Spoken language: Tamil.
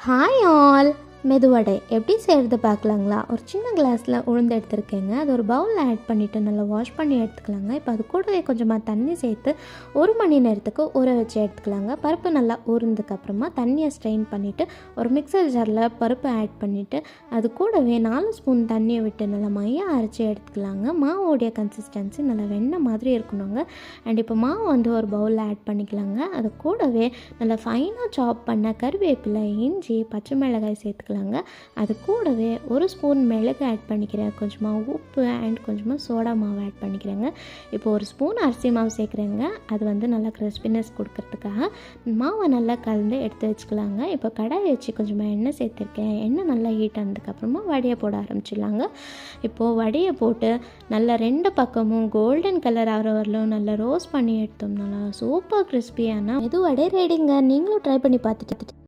Hi all. மெதுவடை எப்படி செய்கிறது பார்க்கலாங்களா? ஒரு சின்ன கிளாஸில் உளுந்து எடுத்துருக்கேங்க. அது ஒரு பவுலில் ஆட் பண்ணிவிட்டு நல்லா வாஷ் பண்ணி எடுத்துக்கலாங்க. இப்போ அது கூடவே கொஞ்சமாக தண்ணி சேர்த்து 1 மணி நேரத்துக்கு ஊற வச்சு எடுத்துக்கலாங்க. பருப்பு நல்லா ஊறினதுக்கப்புறமா தண்ணியை ஸ்ட்ரெயின் பண்ணிவிட்டு ஒரு மிக்சர் ஜாரில் பருப்பு ஆட் பண்ணிவிட்டு அது கூடவே 4 ஸ்பூன் தண்ணியை விட்டு நல்லா மையாக அரைச்சி எடுத்துக்கலாங்க. மாவோடைய கன்சிஸ்டன்சி நல்லா வெண்ணெய் மாதிரி இருக்கணுங்க. அண்ட் இப்போ மாவு வந்து ஒரு பவுலில் ஆட் பண்ணிக்கலாங்க. அது கூடவே நல்லா ஃபைனாக சாப் பண்ண கருவேப்பிலை, இஞ்சி, பச்சை மிளகாய் சேர்த்துக்கலாங்க. அது கூடவே 1 ஸ்பூன் மிளகு ஆட் பண்ணிக்கிறேன், கொஞ்சமாக உப்பு அண்ட் கொஞ்சமாக சோடா மாவு ஆட் பண்ணிக்கிறேங்க. இப்போ 1 ஸ்பூன் அரிசி மாவு சேர்க்குறேங்க. அது வந்து நல்லா கிறிஸ்பினஸ் கொடுக்கறதுக்காக மாவை நல்லா கலந்து எடுத்து வச்சுக்கலாங்க. இப்போ கடாயை வச்சு கொஞ்சமாக எண்ணெய் சேர்த்துருக்கேன். எண்ணெய் நல்லா ஹீட் ஆனதுக்கப்புறமா வடையை போட ஆரம்பிச்சிடலாங்க. இப்போது வடையை போட்டு நல்லா 2 பக்கமும் கோல்டன் கலர் ஆகிற வரலும் நல்லா ரோஸ்ட் பண்ணி எடுத்தோம்னா சூப்பர் கிறிஸ்பியான மெதுவடை ரெடிங்க. நீங்களும் ட்ரை பண்ணி பார்த்துட்டு